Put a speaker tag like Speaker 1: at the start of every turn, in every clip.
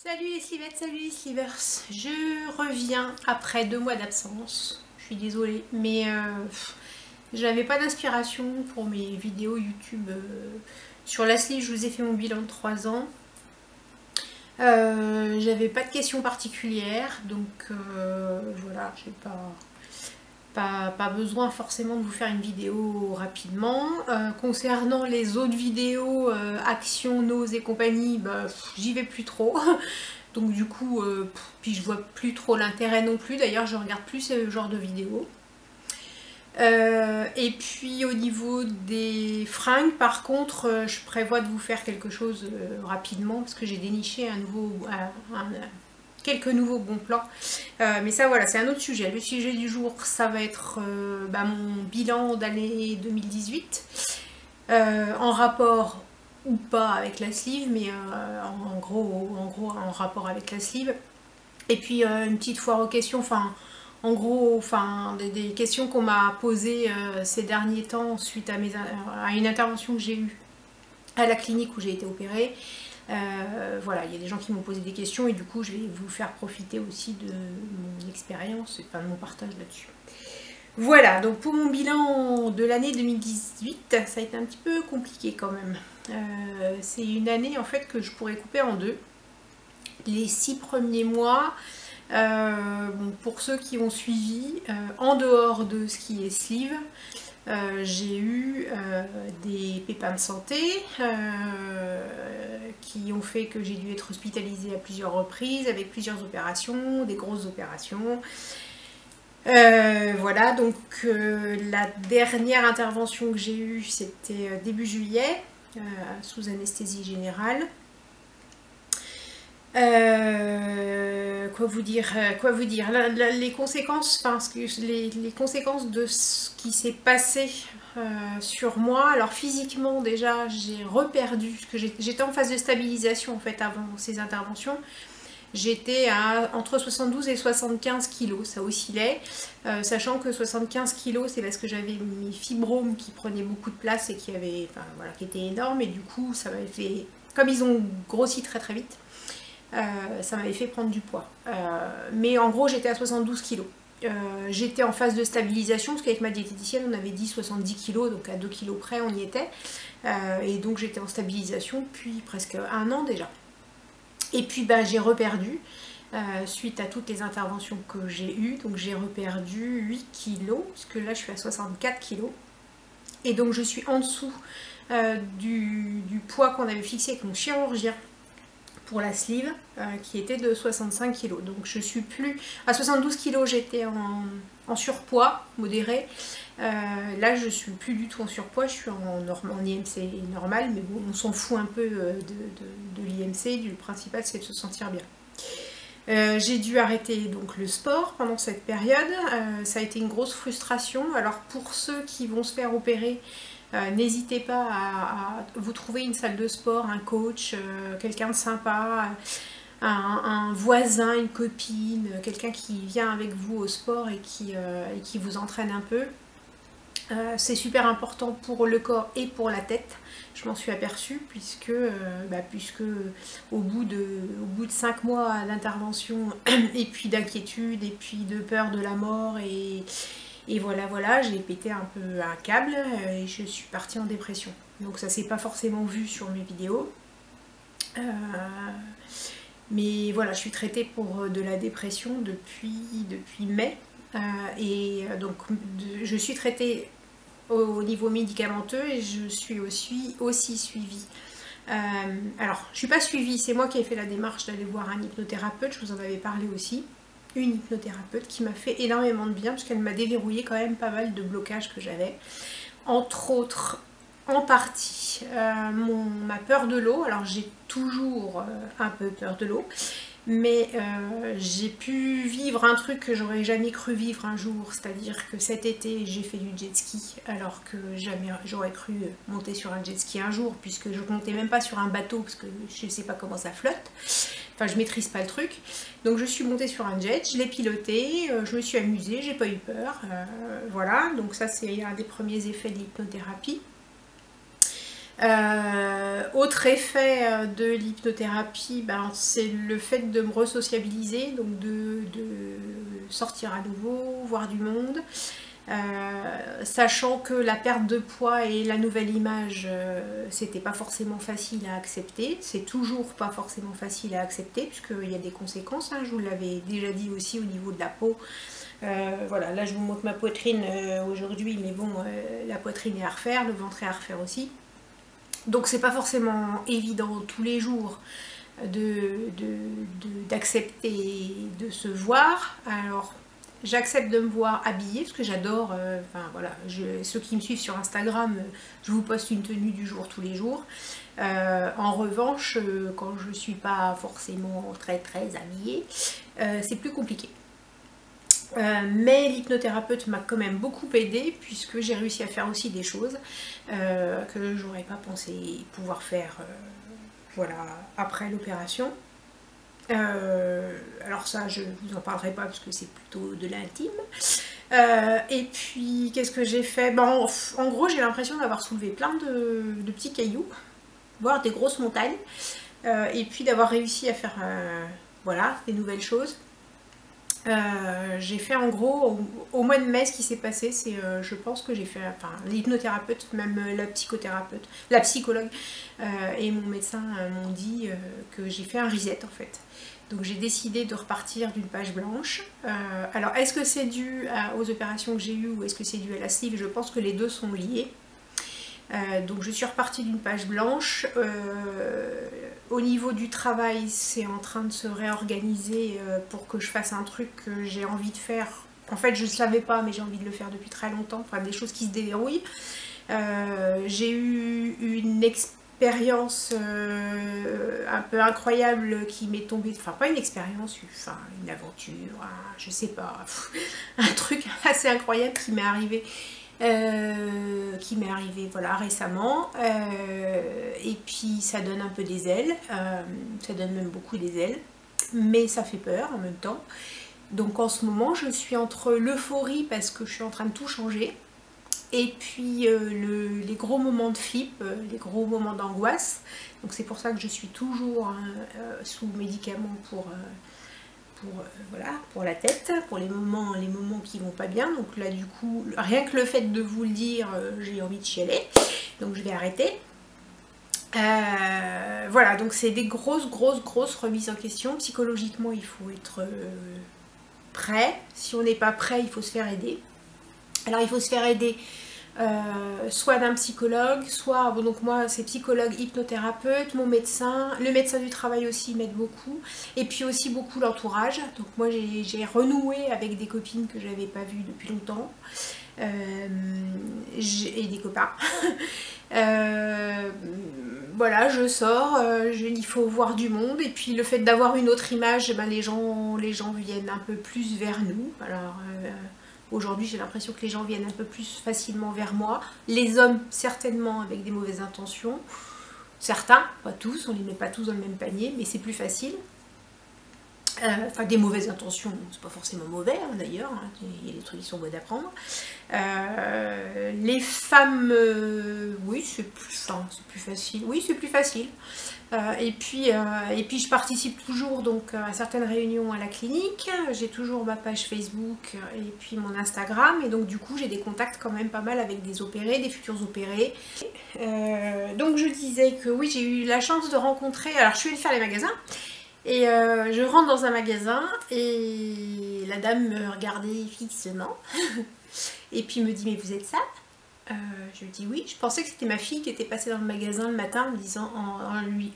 Speaker 1: Salut les slivettes, salut les slivers. Je reviens après 2 mois d'absence. Je suis désolée, mais j'avais pas d'inspiration pour mes vidéos YouTube. Sur la sleeve, je vous ai fait mon bilan de 3 ans. J'avais pas de questions particulières, donc voilà, j'ai pas besoin forcément de vous faire une vidéo rapidement. Concernant les autres vidéos, Action, Nose et compagnie, bah, j'y vais plus trop. Donc du coup, puis je vois plus trop l'intérêt non plus. D'ailleurs, je regarde plus ce genre de vidéos. Et puis au niveau des fringues, par contre, je prévois de vous faire quelque chose rapidement parce que j'ai déniché quelques nouveaux bons plans. Mais ça, voilà, c'est un autre sujet. Le sujet du jour, ça va être mon bilan d'année 2018 en rapport ou pas avec la sleeve, mais en gros en rapport avec la sleeve. Et puis une petite foire aux questions, enfin en gros, des questions qu'on m'a posées ces derniers temps suite à une intervention que j'ai eue à la clinique où j'ai été opérée. Voilà, il y a des gens qui m'ont posé des questions et du coup je vais vous faire profiter aussi de mon expérience, enfin de mon partage là-dessus. Voilà, donc pour mon bilan de l'année 2018, ça a été un petit peu compliqué quand même. C'est une année en fait que je pourrais couper en deux. Les 6 premiers mois, bon, pour ceux qui ont suivi, en dehors de ce qui est sleeve, j'ai eu des pépins de santé qui ont fait que j'ai dû être hospitalisée à plusieurs reprises avec plusieurs opérations, des grosses opérations. Voilà, donc la dernière intervention que j'ai eue, c'était début juillet, sous anesthésie générale. Quoi vous dire, les conséquences, les conséquences de ce qui s'est passé sur moi. Alors physiquement déjà j'ai reperdu, parce que j'étais en phase de stabilisation en fait avant ces interventions. J'étais à entre 72 et 75 kg, ça oscillait, sachant que 75 kg c'est parce que j'avais mes fibromes qui prenaient beaucoup de place et qui étaient énormes, et du coup ça m'avait fait, comme ils ont grossi très très vite, ça m'avait fait prendre du poids. Mais en gros j'étais à 72 kg. J'étais en phase de stabilisation parce qu'avec ma diététicienne on avait dit 70 kg, donc à 2 kg près on y était, et donc j'étais en stabilisation depuis presque 1 an déjà. Et puis j'ai reperdu suite à toutes les interventions que j'ai eues, donc j'ai reperdu 8 kg, puisque là je suis à 64 kg, et donc je suis en dessous du poids qu'on avait fixé avec mon chirurgien pour la sleeve, qui était de 65 kg. Donc je suis plus à 72 kg, j'étais en surpoids modéré. Là je suis plus du tout en surpoids, je suis en IMC normal, mais bon, on s'en fout un peu de l'IMC, le principal c'est de se sentir bien. J'ai dû arrêter donc le sport pendant cette période, ça a été une grosse frustration. Alors pour ceux qui vont se faire opérer, n'hésitez pas à vous trouver une salle de sport, un coach, quelqu'un de sympa, un voisin, une copine, quelqu'un qui vient avec vous au sport et qui vous entraîne un peu. C'est super important pour le corps et pour la tête, je m'en suis aperçue, puisque au bout de 5 mois d'intervention et puis d'inquiétude et puis de peur de la mort, et voilà, j'ai pété un peu un câble et je suis partie en dépression. Donc ça s'est pas forcément vu sur mes vidéos. Mais voilà, je suis traitée pour de la dépression depuis mai. Donc je suis traitée au niveau médicamenteux et je suis aussi suivie. Alors, je ne suis pas suivie, c'est moi qui ai fait la démarche d'aller voir un hypnothérapeute, je vous en avais parlé aussi. Une hypnothérapeute qui m'a fait énormément de bien parce qu'elle m'a déverrouillé quand même pas mal de blocages que j'avais. Entre autres, en partie, ma peur de l'eau. Alors j'ai toujours un peu peur de l'eau, mais j'ai pu vivre un truc que j'aurais jamais cru vivre un jour, c'est-à-dire que cet été j'ai fait du jet ski alors que jamais j'aurais cru monter sur un jet ski un jour, puisque je montais même pas sur un bateau parce que je sais pas comment ça flotte, enfin je maîtrise pas le truc. Donc je suis montée sur un jet, je l'ai piloté, je me suis amusée, j'ai pas eu peur, voilà, donc ça c'est un des premiers effets de l'hypnothérapie. Autre effet de l'hypnothérapie, ben, c'est le fait de me resociabiliser, donc de sortir à nouveau, voir du monde. Sachant que la perte de poids et la nouvelle image, c'était pas forcément facile à accepter, c'est toujours pas forcément facile à accepter, puisqu'il y a des conséquences, hein, je vous l'avais déjà dit aussi au niveau de la peau. Voilà, là je vous montre ma poitrine aujourd'hui, mais bon, la poitrine est à refaire, le ventre est à refaire aussi. Donc c'est pas forcément évident tous les jours d'accepter de se voir. Alors j'accepte de me voir habillée parce que j'adore, enfin voilà, ceux qui me suivent sur Instagram, je vous poste une tenue du jour tous les jours. En revanche, quand je suis pas forcément très habillée, c'est plus compliqué. Mais l'hypnothérapeute m'a quand même beaucoup aidée puisque j'ai réussi à faire aussi des choses que j'aurais pas pensé pouvoir faire voilà, après l'opération. Alors ça je vous en parlerai pas parce que c'est plutôt de l'intime. Et puis qu'est-ce que j'ai fait? Bon, en gros j'ai l'impression d'avoir soulevé plein de petits cailloux, voire des grosses montagnes, et puis d'avoir réussi à faire voilà, des nouvelles choses. J'ai fait en gros au mois de mai, ce qui s'est passé, c'est je pense que j'ai fait, enfin l'hypnothérapeute, même la psychothérapeute, la psychologue et mon médecin m'ont dit que j'ai fait un reset en fait. Donc j'ai décidé de repartir d'une page blanche. Alors est-ce que c'est dû aux opérations que j'ai eues ou est-ce que c'est dû à la sleeve? Je pense que les deux sont liés. Donc je suis repartie d'une page blanche. Au niveau du travail, c'est en train de se réorganiser pour que je fasse un truc que j'ai envie de faire. En fait, je ne savais pas, mais j'ai envie de le faire depuis très longtemps. Enfin, des choses qui se déverrouillent. J'ai eu une expérience un peu incroyable qui m'est tombée. Enfin, pas une expérience, enfin, une aventure, je sais pas. Un truc assez incroyable qui m'est arrivé. Voilà, récemment, et puis ça donne un peu des ailes, ça donne même beaucoup des ailes, mais ça fait peur en même temps. Donc en ce moment je suis entre l'euphorie parce que je suis en train de tout changer, et puis les gros moments de flip, les gros moments d'angoisse. Donc c'est pour ça que je suis toujours sous médicaments voilà, pour la tête, pour les moments qui vont pas bien. Donc là du coup, rien que le fait de vous le dire, j'ai envie de chialer, donc je vais arrêter. Voilà, donc c'est des grosses remises en question. Psychologiquement il faut être prêt. Si on n'est pas prêt, il faut se faire aider. Alors il faut se faire aider soit d'un psychologue, soit, bon, donc moi c'est psychologue, hypnothérapeute, mon médecin, le médecin du travail aussi m'aide beaucoup, et puis aussi beaucoup l'entourage. Donc moi j'ai renoué avec des copines que j'avais pas vues depuis longtemps, et des copains. Voilà, je sors, il faut voir du monde, et puis le fait d'avoir une autre image, ben, les gens viennent un peu plus vers nous. Alors aujourd'hui, j'ai l'impression que les gens viennent un peu plus facilement vers moi. Les hommes, certainement, avec des mauvaises intentions. Certains, pas tous, on les met pas tous dans le même panier, mais c'est plus facile. Enfin, des mauvaises intentions, c'est pas forcément mauvais hein, d'ailleurs, hein, il y a des trucs qui sont beaux d'apprendre. Les femmes, oui, c'est plus facile. Oui, c'est plus facile. Et puis je participe toujours donc à certaines réunions à la clinique, j'ai toujours ma page Facebook et puis mon Instagram, et donc du coup j'ai des contacts quand même pas mal avec des opérés, des futurs opérés. Donc je disais que oui, j'ai eu la chance de rencontrer, alors je suis allée faire les magasins, et je rentre dans un magasin et la dame me regardait fixement et puis me dit mais vous êtes ça? Je lui dis oui, je pensais que c'était ma fille qui était passée dans le magasin le matin en me disant,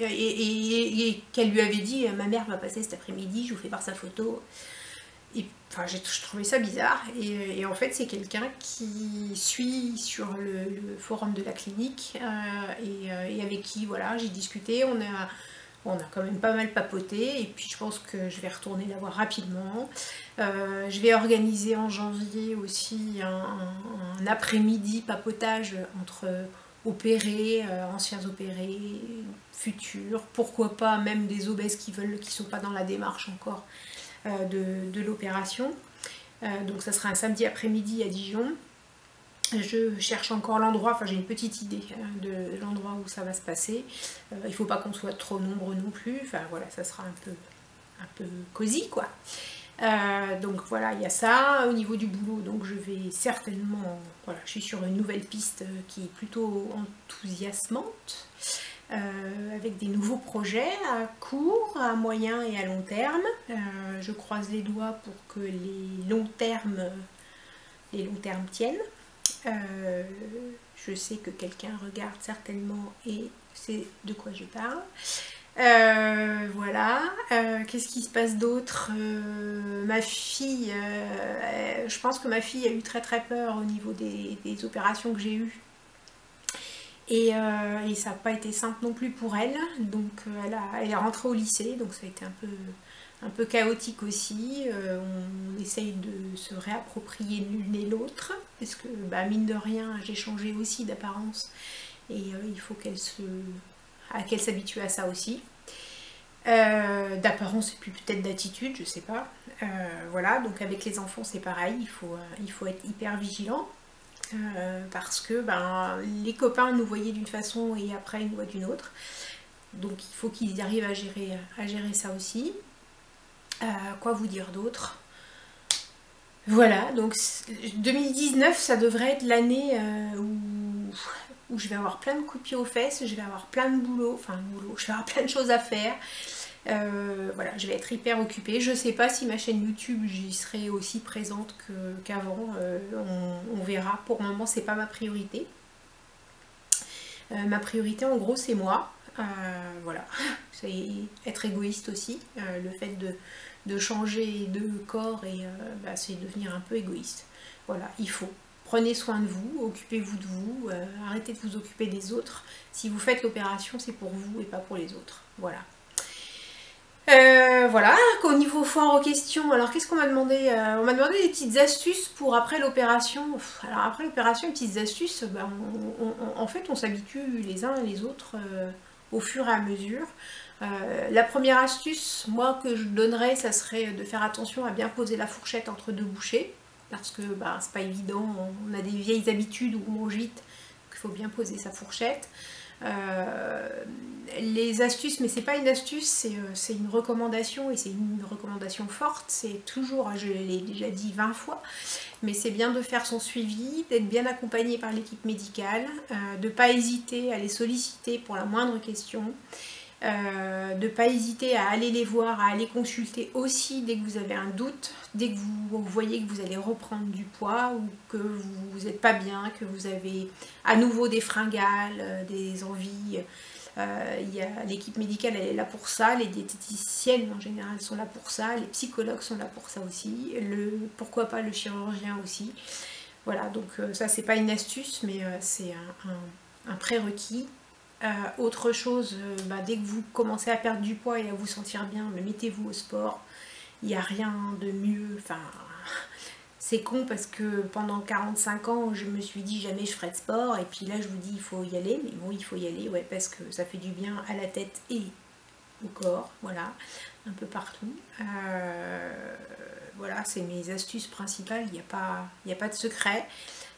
Speaker 1: et qu'elle lui avait dit ma mère va passer cet après-midi, je vous fais voir sa photo. Et enfin, je trouvais ça bizarre, et en fait c'est quelqu'un qui suit sur le forum de la clinique, et avec qui voilà, j'ai discuté, on a quand même pas mal papoté, et puis je pense que je vais retourner la voir rapidement. Je vais organiser en janvier aussi un après-midi papotage entre opérés, anciens opérés, futurs, pourquoi pas même des obèses qui sont pas dans la démarche encore de l'opération. Donc ça sera un samedi après-midi à Dijon. Je cherche encore l'endroit, enfin j'ai une petite idée de l'endroit où ça va se passer. Il ne faut pas qu'on soit trop nombreux non plus, enfin voilà, ça sera un peu cosy quoi. Donc voilà, il y a ça. Au niveau du boulot, donc je vais certainement, voilà, je suis sur une nouvelle piste qui est plutôt enthousiasmante, avec des nouveaux projets à court, à moyen et à long terme. Je croise les doigts pour que les longs termes tiennent. Je sais que quelqu'un regarde certainement et c'est de quoi je parle. Voilà. Qu'est-ce qui se passe d'autre? Ma fille, je pense que ma fille a eu très peur au niveau des opérations que j'ai eues. Et ça n'a pas été simple non plus pour elle. Donc elle est rentrée au lycée, donc ça a été un peu chaotique aussi. On essaye de se réapproprier l'une et l'autre, parce que bah, mine de rien, j'ai changé aussi d'apparence et il faut qu'elle s'habitue à ça aussi. D'apparence et puis peut-être d'attitude, je sais pas. Voilà, donc avec les enfants c'est pareil, il faut être hyper vigilant. Parce que ben, les copains nous voyaient d'une façon et après ils nous voient d'une autre. Donc il faut qu'ils arrivent à gérer ça aussi. Quoi vous dire d'autre? Voilà, donc 2019, ça devrait être l'année où je vais avoir plein de coups de pied aux fesses, je vais avoir plein de boulot, je vais avoir plein de choses à faire. Voilà, je vais être hyper occupée. Je sais pas si ma chaîne YouTube, j'y serai aussi présente qu'avant. On verra. Pour le moment, c'est pas ma priorité. Ma priorité, en gros, c'est moi. Voilà, c'est être égoïste aussi. Le fait de changer de corps et bah, c'est devenir un peu égoïste. Voilà, il faut. Prenez soin de vous, occupez-vous de vous, arrêtez de vous occuper des autres. Si vous faites l'opération, c'est pour vous et pas pour les autres. Voilà. Voilà, au niveau foire aux questions, alors qu'est-ce qu'on m'a demandé? On m'a demandé des petites astuces pour après l'opération. Alors après l'opération, les petites astuces, ben, en fait on s'habitue les uns et les autres au fur et à mesure. La première astuce, moi, que je donnerais, ça serait de faire attention à bien poser la fourchette entre deux bouchées, parce que bah, c'est pas évident, on a des vieilles habitudes où on mange vite, qu'il faut bien poser sa fourchette. Les astuces, mais c'est pas une astuce, c'est une recommandation, et c'est une recommandation forte, c'est toujours, je l'ai déjà dit 20 fois, mais c'est bien de faire son suivi, d'être bien accompagné par l'équipe médicale, de ne pas hésiter à les solliciter pour la moindre question, de ne pas hésiter à aller les voir, à aller consulter aussi dès que vous avez un doute, dès que vous voyez que vous allez reprendre du poids ou que vous n'êtes pas bien, que vous avez à nouveau des fringales, des envies. L'équipe médicale elle est là pour ça, les diététiciennes en général sont là pour ça, les psychologues sont là pour ça aussi, pourquoi pas le chirurgien aussi. Voilà, donc ça c'est pas une astuce, mais c'est un prérequis. Autre chose, bah, dès que vous commencez à perdre du poids et à vous sentir bien, mettez-vous au sport. Il n'y a rien de mieux. Enfin, c'est con parce que pendant 45 ans, je me suis dit jamais je ferai de sport. Et puis là, je vous dis, il faut y aller. Mais bon, il faut y aller, ouais, parce que ça fait du bien à la tête et au corps. Voilà, un peu partout. Voilà, c'est mes astuces principales. Il n'y a pas de secret.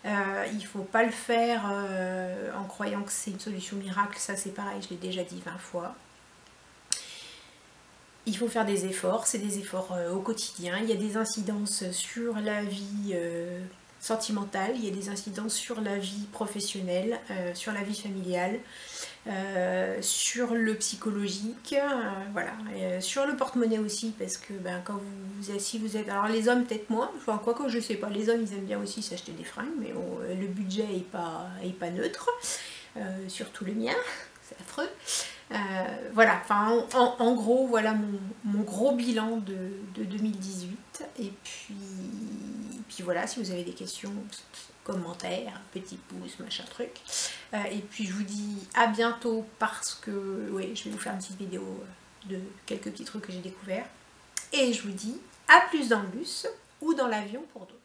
Speaker 1: Il ne faut pas le faire en croyant que c'est une solution miracle, ça c'est pareil, je l'ai déjà dit 20 fois. Il faut faire des efforts, c'est des efforts au quotidien, il y a des incidences sur la vie sentimentale, il y a des incidences sur la vie professionnelle, sur la vie familiale, sur le psychologique, voilà, sur le porte-monnaie aussi, parce que ben, quand si vous êtes, alors les hommes peut-être moins, enfin quoique je sais pas, les hommes ils aiment bien aussi s'acheter des fringues, mais bon, le budget est pas neutre, surtout le mien, c'est affreux. Voilà, enfin en gros voilà mon gros bilan de 2018, et puis voilà, si vous avez des questions, commentaires, petit pouce, machin truc, et puis je vous dis à bientôt, parce que oui, je vais vous faire une petite vidéo de quelques petits trucs que j'ai découverts, et je vous dis à plus dans le bus ou dans l'avion pour d'autres.